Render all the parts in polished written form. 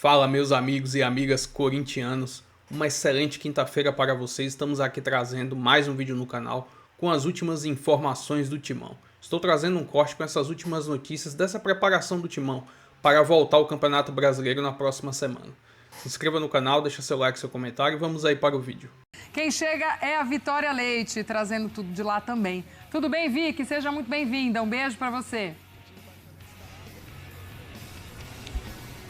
Fala, meus amigos e amigas corintianos, uma excelente quinta-feira para vocês. Estamos aqui trazendo mais um vídeo no canal com as últimas informações do Timão. Estou trazendo um corte com essas últimas notícias dessa preparação do Timão para voltar ao Campeonato Brasileiro na próxima semana. Se inscreva no canal, deixa seu like, seu comentário e vamos aí para o vídeo. Quem chega é a Vitória Leite, trazendo tudo de lá também. Tudo bem, Vicky? Seja muito bem-vinda. Um beijo para você.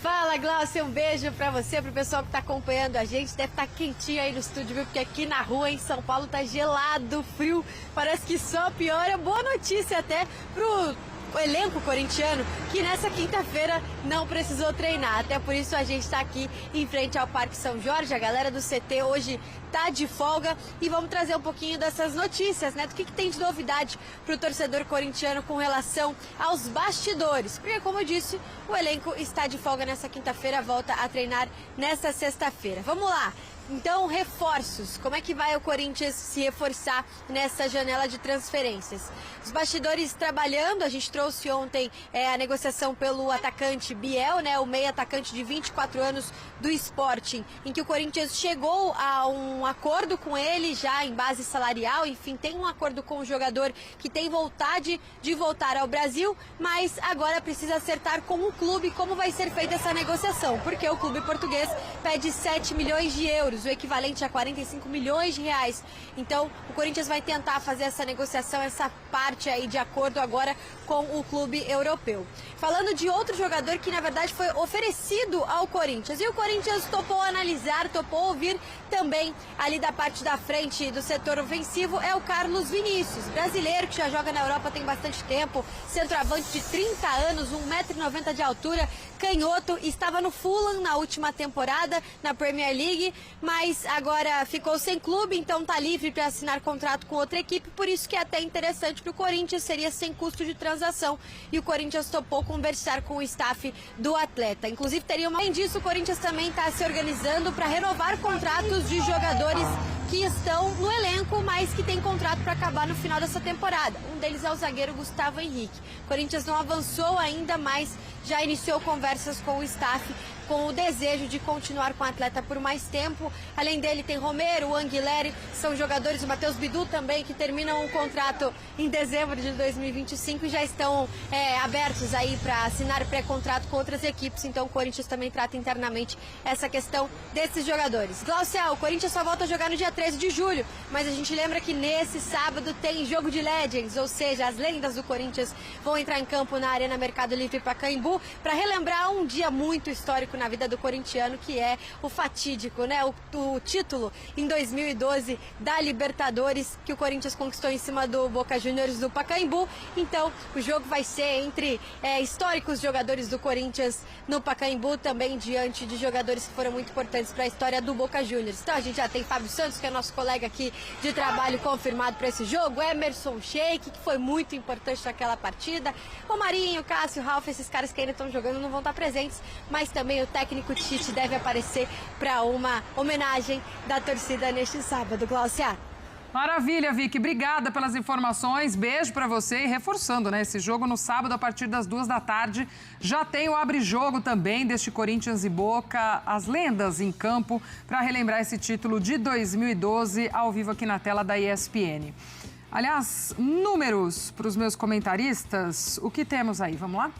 Fala, Glaucia, um beijo pra você, pro pessoal que tá acompanhando a gente. Deve estar quentinho aí no estúdio, viu? Porque aqui na rua, em São Paulo, tá gelado, frio. Parece que só piora. Boa notícia até pro elenco corintiano, que nessa quinta-feira não precisou treinar. Até por isso a gente tá aqui em frente ao Parque São Jorge. A galera do CT hoje tá de folga e vamos trazer um pouquinho dessas notícias, né? Do que tem de novidade pro torcedor corintiano com relação aos bastidores. Porque, como eu disse, o elenco está de folga nessa quinta-feira, volta a treinar nessa sexta-feira. Vamos lá! Então, reforços. Como é que vai o Corinthians se reforçar nessa janela de transferências? Os bastidores trabalhando, a gente trouxe ontem a negociação pelo atacante Biel, né, o meio atacante de 24 anos do Sporting, em que o Corinthians chegou a um acordo com ele já em base salarial, enfim, tem um acordo com o jogador que tem vontade de voltar ao Brasil, mas agora precisa acertar com o clube como vai ser feita essa negociação, porque o clube português pede 7 milhões de euros. O equivalente a 45 milhões de reais. Então, o Corinthians vai tentar fazer essa negociação, essa parte aí de acordo agora com o clube europeu. Falando de outro jogador que, na verdade, foi oferecido ao Corinthians. E o Corinthians topou analisar, topou ouvir também ali da parte da frente do setor ofensivo, é o Carlos Vinícius, brasileiro que já joga na Europa tem bastante tempo, centroavante de 30 anos, 1,90 m de altura, canhoto, estava no Fulham na última temporada, na Premier League, mas agora ficou sem clube, então está livre para assinar contrato com outra equipe, por isso que é até interessante para o Corinthians, seria sem custo de transação, e o Corinthians topou conversar com o staff do atleta. Inclusive, além disso, o Corinthians também está se organizando para renovar contratos de jogadores que estão no elenco, mas que tem contrato para acabar no final dessa temporada. Um deles é o zagueiro Gustavo Henrique. O Corinthians não avançou ainda, mas já iniciou conversas com o staff com o desejo de continuar com o atleta por mais tempo. Além dele tem Romero, o Anguilere, são jogadores, o Matheus Bidu também, que terminam um contrato em dezembro de 2025 e já estão abertos aí para assinar pré-contrato com outras equipes. Então o Corinthians também trata internamente essa questão desses jogadores. Glaucia, o Corinthians só volta a jogar no dia 13 de julho, mas a gente lembra que nesse sábado tem jogo de Legends, ou seja, as lendas do Corinthians vão entrar em campo na Arena Mercado Livre Pacaembu para relembrar um dia muito histórico na vida do corintiano, que é o fatídico, né? O título em 2012 da Libertadores, que o Corinthians conquistou em cima do Boca Juniors do Pacaembu. Então, o jogo vai ser entre históricos jogadores do Corinthians no Pacaembu, também diante de jogadores que foram muito importantes para a história do Boca Juniors. Então, a gente já tem Fábio Santos, que é nosso colega aqui de trabalho, confirmado para esse jogo, Emerson Sheik, que foi muito importante naquela partida, o Marinho, Cássio, Ralf, esses caras que ainda estão jogando não vão estar presentes, mas também o técnico Tite deve aparecer para uma homenagem da torcida neste sábado. Glaucia. Maravilha, Vicky. Obrigada pelas informações. Beijo para você. E reforçando, né? Esse jogo no sábado, a partir das 2 da tarde. Já tem o abre-jogo também deste Corinthians e Boca, as lendas em campo, para relembrar esse título de 2012, ao vivo aqui na tela da ESPN. Aliás, números para os meus comentaristas. O que temos aí? Vamos lá?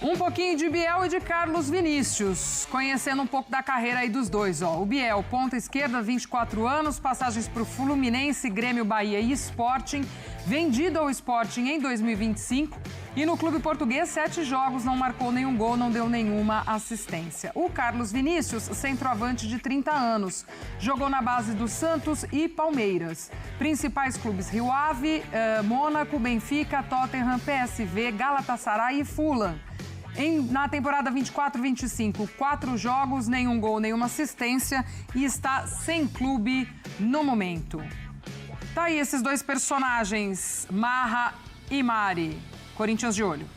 Um pouquinho de Biel e de Carlos Vinícius, conhecendo um pouco da carreira aí dos dois. O Biel, ponta esquerda, 24 anos, passagens para o Fluminense, Grêmio, Bahia e Sporting, vendido ao Sporting em 2025 e no clube português 7 jogos, não marcou nenhum gol, não deu nenhuma assistência. O Carlos Vinícius, centroavante de 30 anos, jogou na base do Santos e Palmeiras. Principais clubes: Rio Ave, Mônaco, Benfica, Tottenham, PSV, Galatasaray e Fulham. Na temporada 24-25, 4 jogos, nenhum gol, nenhuma assistência e está sem clube no momento. Tá aí esses dois personagens, Marra e Mari. Corinthians de olho.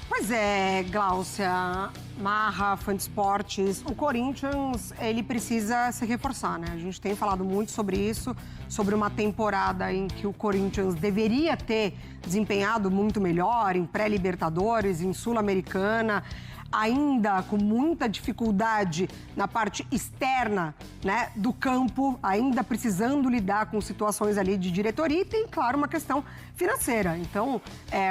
Pois é, Glaucia, Marra, fã de esportes, o Corinthians, ele precisa se reforçar, né? A gente tem falado muito sobre isso, sobre uma temporada em que o Corinthians deveria ter desempenhado muito melhor em pré-Libertadores, em Sul-Americana, ainda com muita dificuldade na parte externa, né, do campo, ainda precisando lidar com situações ali de diretoria e tem, claro, uma questão financeira. Então,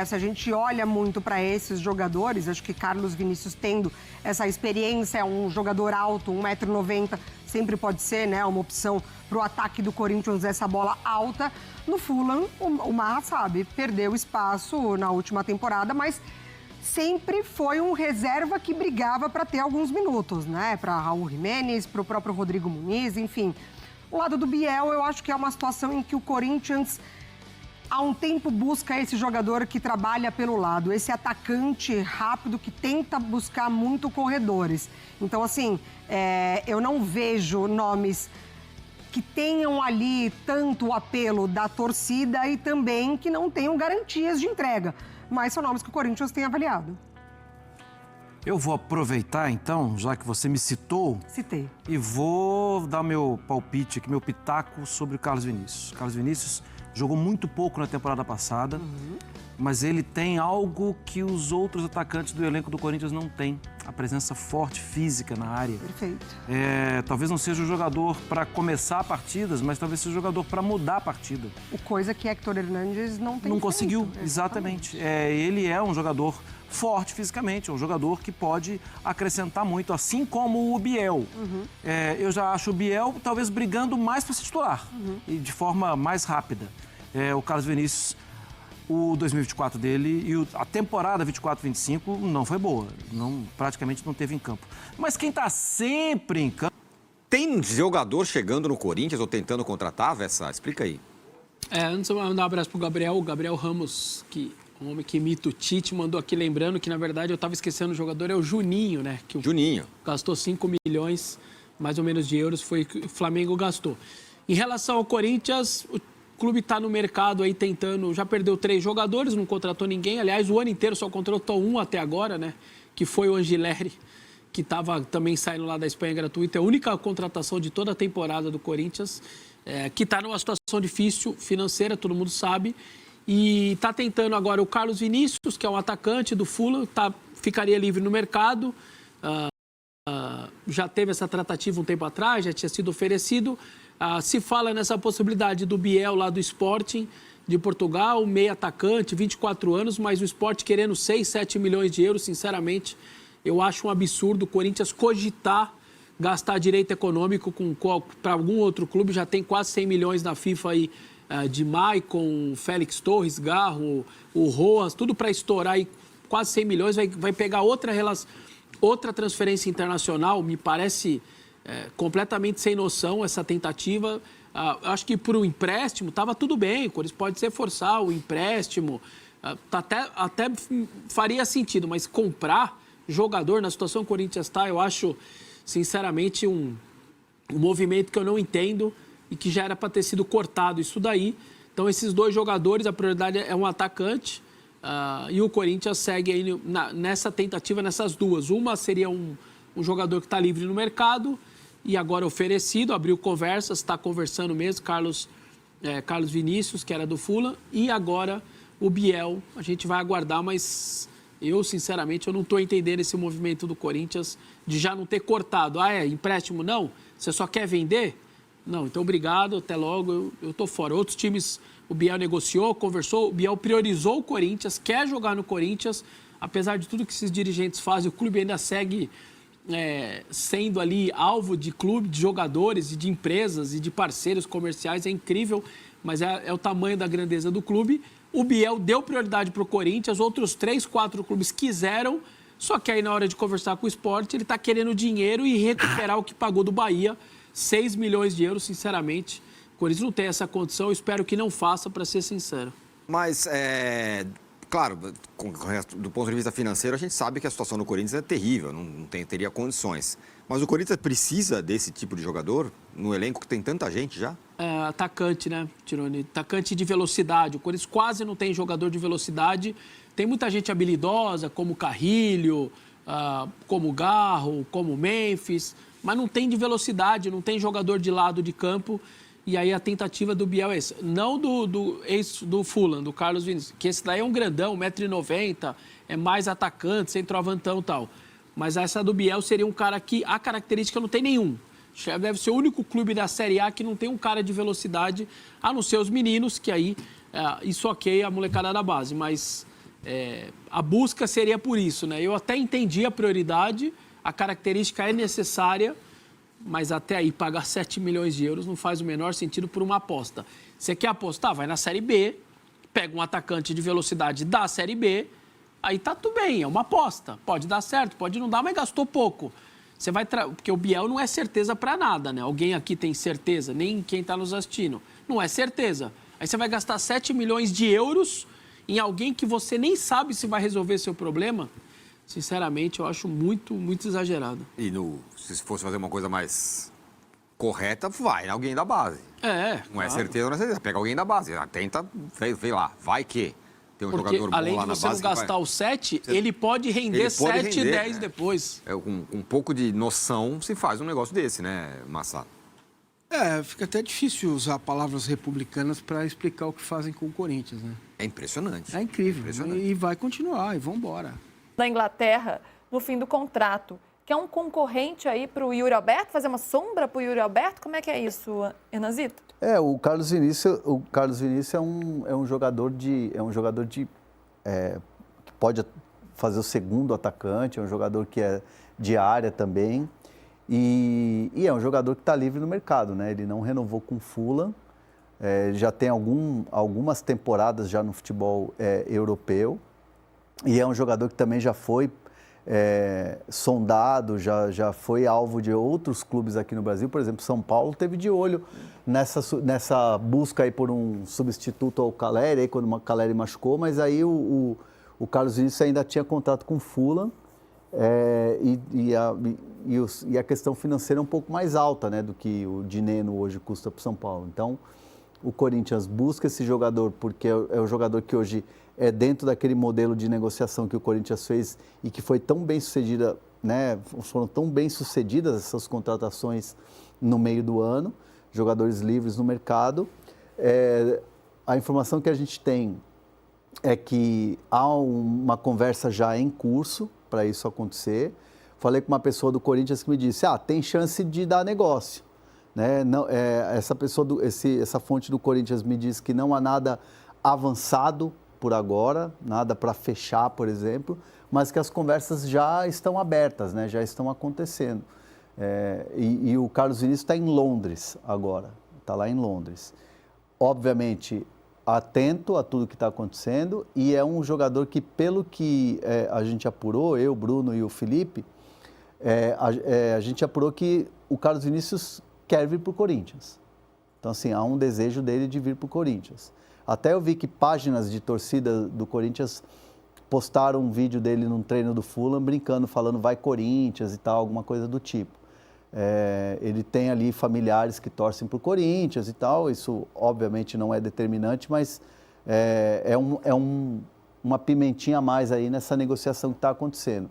se a gente olha muito para esses jogadores, acho que Carlos Vinícius tendo essa experiência, é um jogador alto, 1,90 m, sempre pode ser, né, uma opção para o ataque do Corinthians, essa bola alta. No Fulham, o Marra sabe, perdeu espaço na última temporada, mas sempre foi um reserva que brigava para ter alguns minutos, né? Para Raul Jiménez, para o próprio Rodrigo Muniz, enfim. O lado do Biel, eu acho que é uma situação em que o Corinthians, há um tempo, busca esse jogador que trabalha pelo lado, esse atacante rápido que tenta buscar muito corredores. Então, assim, eu não vejo nomes que tenham ali tanto o apelo da torcida e também que não tenham garantias de entrega. Mas são nomes que o Corinthians tem avaliado. Eu vou aproveitar, então, já que você me citou... Citei. E vou dar meu palpite aqui, meu pitaco sobre o Carlos Vinícius. Carlos Vinícius jogou muito pouco na temporada passada, mas ele tem algo que os outros atacantes do elenco do Corinthians não têm. A presença forte, física na área. Perfeito. Talvez não seja o jogador para começar partidas, mas talvez seja o jogador para mudar a partida. O coisa que Héctor Hernandes não tem Não feito. conseguiu, exatamente. Ele é um jogador forte fisicamente, é um jogador que pode acrescentar muito, assim como o Biel. Eu já acho o Biel talvez brigando mais para se titular e de forma mais rápida. O Carlos Vinícius, o 2024 dele e a temporada 24-25 não foi boa, praticamente não teve em campo. Mas quem está sempre em campo... Tem jogador chegando no Corinthians ou tentando contratar, Vessa? Explica aí. Antes eu mandar um abraço pro Gabriel, o Gabriel Ramos, que um homem que imita o Tite, mandou aqui lembrando que, na verdade, eu estava esquecendo o jogador, é o Juninho, né? Que Juninho. Gastou 5 milhões, mais ou menos, de euros, foi o que o Flamengo gastou. Em relação ao Corinthians, o clube está no mercado aí tentando, já perdeu 3 jogadores, não contratou ninguém, aliás, o ano inteiro só contratou um até agora, né? Que foi o Angileri, que estava também saindo lá da Espanha gratuita, é a única contratação de toda a temporada do Corinthians, que está numa situação difícil financeira, todo mundo sabe, e está tentando agora o Carlos Vinícius, que é um atacante do Fulham, ficaria livre no mercado, já teve essa tratativa um tempo atrás, já tinha sido oferecido. Se fala nessa possibilidade do Biel lá do Sporting de Portugal, meio atacante, 24 anos, mas o Sporting querendo 6, 7 milhões de euros, sinceramente, eu acho um absurdo o Corinthians cogitar gastar direito econômico para algum outro clube, já tem quase 100 milhões na FIFA aí, de Maicon, Félix Torres, Garro, o Rojas, tudo para estourar aí, quase 100 milhões, vai pegar outra transferência internacional, me parece completamente sem noção essa tentativa. Acho que por um empréstimo estava tudo bem, o Corinthians pode ser forçar o empréstimo, até faria sentido, mas comprar jogador na situação que o Corinthians está, eu acho, sinceramente, um movimento que eu não entendo e que já era para ter sido cortado isso daí. Então, esses 2 jogadores, a prioridade é um atacante e o Corinthians segue aí nessa tentativa, nessas 2. Uma seria um jogador que está livre no mercado e agora oferecido, abriu conversas, está conversando mesmo, Carlos Vinícius, que era do Fulham, e agora o Biel. A gente vai aguardar, mas eu, sinceramente, eu não estou entendendo esse movimento do Corinthians de já não ter cortado. Empréstimo não? Você só quer vender? Não, então obrigado, até logo, eu estou fora. Outros times, o Biel negociou, conversou, o Biel priorizou o Corinthians, quer jogar no Corinthians, apesar de tudo que esses dirigentes fazem, o clube ainda segue sendo ali alvo de clube, de jogadores e de empresas e de parceiros comerciais, é incrível, mas é o tamanho da grandeza do clube. O Biel deu prioridade para o Corinthians, outros 3, 4 clubes quiseram, só que aí na hora de conversar com o Sport, ele está querendo dinheiro e recuperar o que pagou do Bahia, 6 milhões de euros, sinceramente. O Corinthians não tem essa condição, eu espero que não faça, para ser sincero. Mas, claro, do ponto de vista financeiro, a gente sabe que a situação do Corinthians é terrível, não teria condições. Mas o Corinthians precisa desse tipo de jogador no elenco que tem tanta gente já? Atacante, né, Tironi? Atacante de velocidade. O Corinthians quase não tem jogador de velocidade. Tem muita gente habilidosa, como Carrilho, como Garro, como Memphis, mas não tem de velocidade, não tem jogador de lado de campo. E aí a tentativa do Biel é essa. Não do Fulham, do Carlos Vinícius, que esse daí é um grandão, 1,90 m, é mais atacante, centroavantão e tal. Mas essa do Biel seria um cara que a característica não tem nenhum. Deve ser o único clube da Série A que não tem um cara de velocidade, a não ser os meninos, que aí isso ok, a molecada da base. Mas a busca seria por isso, né? Eu até entendi a prioridade, a característica é necessária, mas até aí pagar 7 milhões de euros não faz o menor sentido por uma aposta. Você quer apostar? Vai na Série B, pega um atacante de velocidade da Série B, aí tá tudo bem, é uma aposta. Pode dar certo, pode não dar, mas gastou pouco. Você vai porque o Biel não é certeza para nada, né? Alguém aqui tem certeza, nem quem está nos assistindo. Não é certeza. Aí você vai gastar 7 milhões de euros em alguém que você nem sabe se vai resolver seu problema. Sinceramente, eu acho muito, muito exagerado. E se fosse fazer uma coisa mais correta, vai em alguém da base. Não é certeza, não é certeza. Pega alguém da base, tenta, vê lá, vai que tem um porque, jogador bom além lá de na você base. não gastar os 7, ele pode render 7, 10 depois. Com um pouco de noção se faz um negócio desse, né, Massado? Fica até difícil usar palavras republicanas para explicar o que fazem com o Corinthians, né? É impressionante. É incrível. Impressionante. E vai continuar, e vamos embora. Na Inglaterra, no fim do contrato, que é um concorrente aí para o Yuri Alberto, fazer uma sombra para o Yuri Alberto? Como é que é isso, Hernanzito? O Carlos Vinícius é um jogador que pode fazer o segundo atacante, é um jogador que é de área também e é um jogador que está livre no mercado, né? Ele não renovou com o Fulham, já tem algumas temporadas já no futebol europeu. E é um jogador que também já foi sondado, já foi alvo de outros clubes aqui no Brasil. Por exemplo, São Paulo teve de olho nessa busca aí por um substituto ao Caleri, aí quando o Caleri machucou, mas aí o Carlos Vinícius ainda tinha contrato com o Fulham e a questão financeira é um pouco mais alta, né, do que o Dineno hoje custa para o São Paulo. Então, o Corinthians busca esse jogador porque é o jogador que hoje é dentro daquele modelo de negociação que o Corinthians fez e que foi tão bem sucedida, né? Foram tão bem sucedidas essas contratações no meio do ano, jogadores livres no mercado. A informação que a gente tem é que há uma conversa já em curso para isso acontecer. Falei com uma pessoa do Corinthians que me disse, tem chance de dar negócio. Né? Não, essa fonte do Corinthians me diz que não há nada avançado por agora, nada para fechar, por exemplo, mas que as conversas já estão abertas, né? Já estão acontecendo. E o Carlos Vinícius está em Londres agora, está lá em Londres. Obviamente, atento a tudo que está acontecendo e é um jogador que, pelo que a gente apurou, eu, Bruno e o Felipe, a gente apurou que o Carlos Vinícius quer vir para o Corinthians. Então, assim, há um desejo dele de vir para o Corinthians. Até eu vi que páginas de torcida do Corinthians postaram um vídeo dele num treino do Fulham, brincando, falando vai Corinthians e tal, alguma coisa do tipo. Ele tem ali familiares que torcem para o Corinthians e tal, isso obviamente não é determinante, mas uma pimentinha a mais aí nessa negociação que está acontecendo.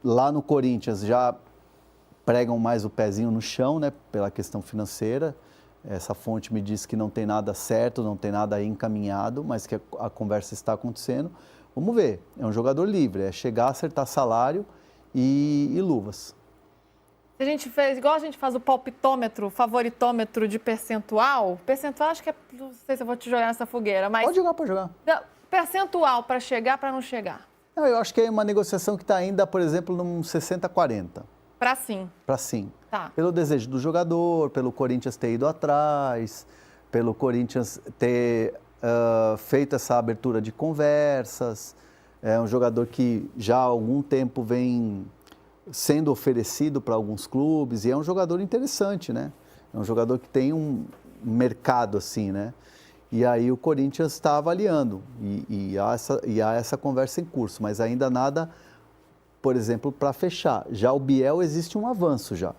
Lá no Corinthians já pregam mais o pezinho no chão, né, pela questão financeira. Essa fonte me diz que não tem nada certo, não tem nada aí encaminhado, mas que a conversa está acontecendo. Vamos ver, é um jogador livre, é chegar, acertar salário e luvas. A gente fez, igual a gente faz o palpitômetro, favoritômetro de percentual. Percentual, acho que não sei se eu vou te jogar nessa fogueira, mas... Pode jogar. Percentual para chegar, para não chegar. Eu acho que é uma negociação que está ainda, por exemplo, num 60-40. Para sim. Para sim. Tá. Pelo desejo do jogador, pelo Corinthians ter ido atrás, pelo Corinthians ter feito essa abertura de conversas. É um jogador que já há algum tempo vem sendo oferecido para alguns clubes e é um jogador interessante, né? É um jogador que tem um mercado assim, né? E aí o Corinthians está avaliando e há essa conversa em curso, mas ainda nada, por exemplo, para fechar. Já o Biel existe um avanço já,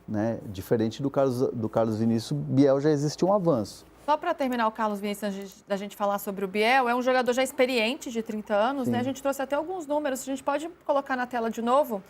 né? Diferente do Carlos Vinícius, Biel já existe um avanço. Só para terminar o Carlos Vinícius, antes da gente falar sobre o Biel, é um jogador já experiente, de 30 anos, né? A gente trouxe até alguns números, a gente pode colocar na tela de novo,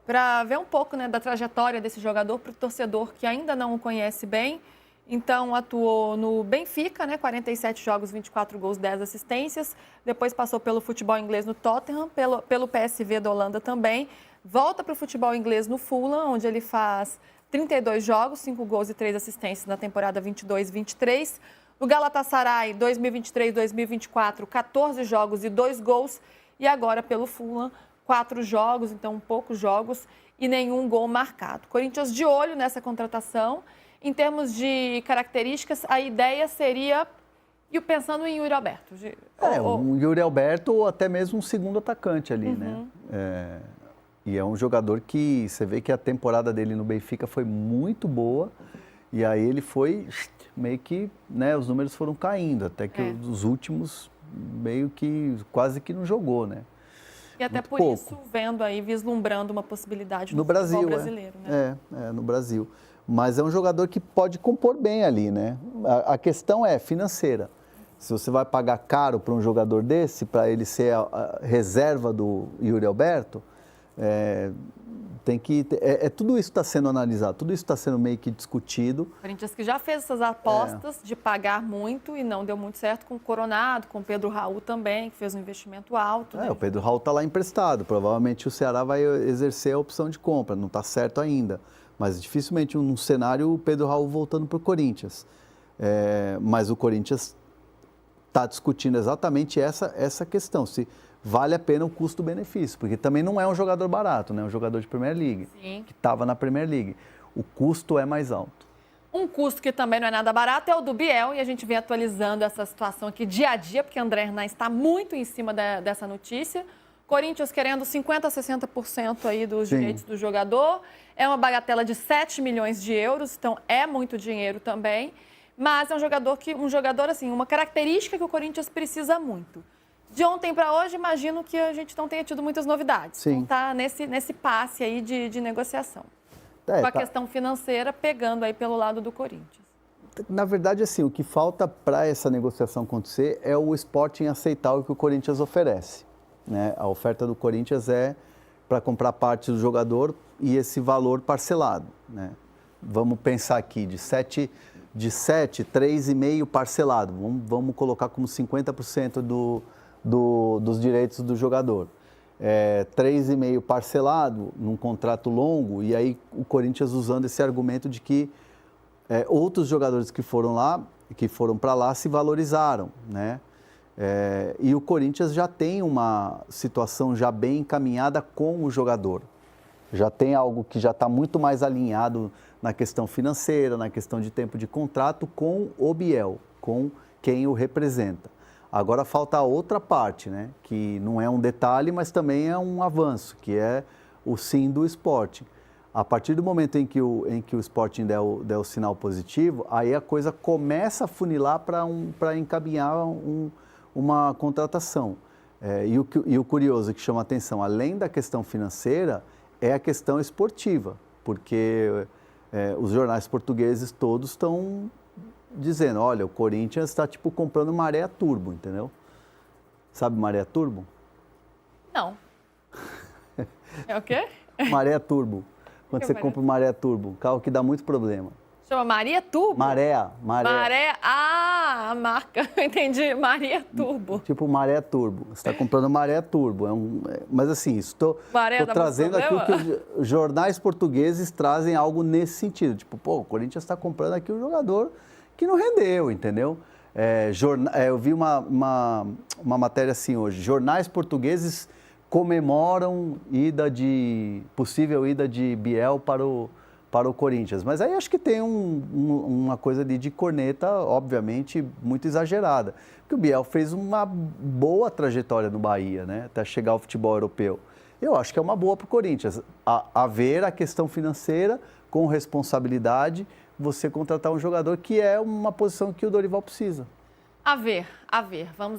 para ver um pouco, né, da trajetória desse jogador para o torcedor que ainda não o conhece bem. Então, atuou no Benfica, né? 47 jogos, 24 gols, 10 assistências. Depois passou pelo futebol inglês no Tottenham, pelo PSV da Holanda também. Volta para o futebol inglês no Fulham, onde ele faz 32 jogos, 5 gols e 3 assistências na temporada 22-23. O Galatasaray, 2023-2024, 14 jogos e 2 gols. E agora pelo Fulham, 4 jogos, então poucos jogos e nenhum gol marcado. Corinthians de olho nessa contratação. Em termos de características, a ideia seria, e pensando em Yuri Alberto. Um Yuri Alberto ou até mesmo um segundo atacante ali, né? E é um jogador que você vê que a temporada dele no Benfica foi muito boa. E aí ele foi meio que, né, os números foram caindo, até que os últimos meio que quase que não jogou, né? E até muito por pouco. isso, vendo aí, vislumbrando uma possibilidade no Brasil, futebol brasileiro, né? No Brasil. Mas é um jogador que pode compor bem ali, né? A questão é financeira. Se você vai pagar caro para um jogador desse, para ele ser a reserva do Yuri Alberto, tem que... tudo isso está sendo analisado, tudo isso está sendo meio que discutido. O Corinthians que já fez essas apostas de pagar muito e não deu muito certo com o Coronado, com o Pedro Raul também, que fez um investimento alto. O Pedro Raul está lá emprestado, provavelmente o Ceará vai exercer a opção de compra, não está certo ainda. Mas dificilmente num cenário o Pedro Raul voltando para o Corinthians. Mas o Corinthians está discutindo exatamente essa questão, se vale a pena o custo-benefício, porque também não é um jogador barato, né? É um jogador de Premier League, Sim. que estava na Premier League. O custo é mais alto. Um custo que também não é nada barato é o do Biel, e a gente vem atualizando essa situação aqui dia a dia, porque André Hernan está muito em cima dessa notícia. Corinthians querendo 50% a 60% aí dos direitos do jogador. É uma bagatela de 7 milhões de euros, então é muito dinheiro também. Mas é um jogador assim, uma característica que o Corinthians precisa muito. De ontem para hoje, imagino que a gente não tenha tido muitas novidades. Sim. Então tá nesse passe aí de negociação. Com a questão financeira pegando aí pelo lado do Corinthians. Na verdade, assim, o que falta para essa negociação acontecer é o Sporting aceitar o que o Corinthians oferece, né? A oferta do Corinthians é para comprar parte do jogador e esse valor parcelado, né? Vamos pensar aqui, de 7, 3,5 parcelado. Vamos colocar como 50% dos direitos do jogador. 3,5 parcelado num contrato longo, e aí o Corinthians usando esse argumento de que outros jogadores que foram para lá se valorizaram, né? E o Corinthians já tem uma situação já bem encaminhada com o jogador. Já tem algo que já está muito mais alinhado na questão financeira, na questão de tempo de contrato com o Biel, com quem o representa. Agora falta a outra parte, né? Que não é um detalhe, mas também é um avanço, que é o sim do Sporting. A partir do momento em que o Sporting der o sinal positivo, aí a coisa começa a funilar para encaminhar uma contratação. E o curioso que chama a atenção, além da questão financeira, é a questão esportiva, porque os jornais portugueses todos estão dizendo, olha, o Corinthians está tipo comprando maré a turbo, entendeu? Sabe maré a turbo? Não. É o quê? Maré a turbo. Quando você compra uma maré turbo, um carro que dá muito problema. Chama Maria Turbo? Maré. A marca. Eu entendi. Maria Turbo. Tipo maré turbo. Você está comprando maré turbo. Mas assim, estou trazendo aqui o que os jornais portugueses trazem algo nesse sentido. Tipo, o Corinthians está comprando aqui um jogador que não rendeu, entendeu? Eu vi uma matéria assim hoje. Jornais portugueses comemoram possível ida de Biel para o Corinthians. Mas aí acho que tem uma coisa de corneta, obviamente, muito exagerada. Porque o Biel fez uma boa trajetória no Bahia, né? Até chegar ao futebol europeu. Eu acho que é uma boa para o Corinthians. A ver a questão financeira, com responsabilidade, você contratar um jogador que é uma posição que o Dorival precisa. A ver. Vamos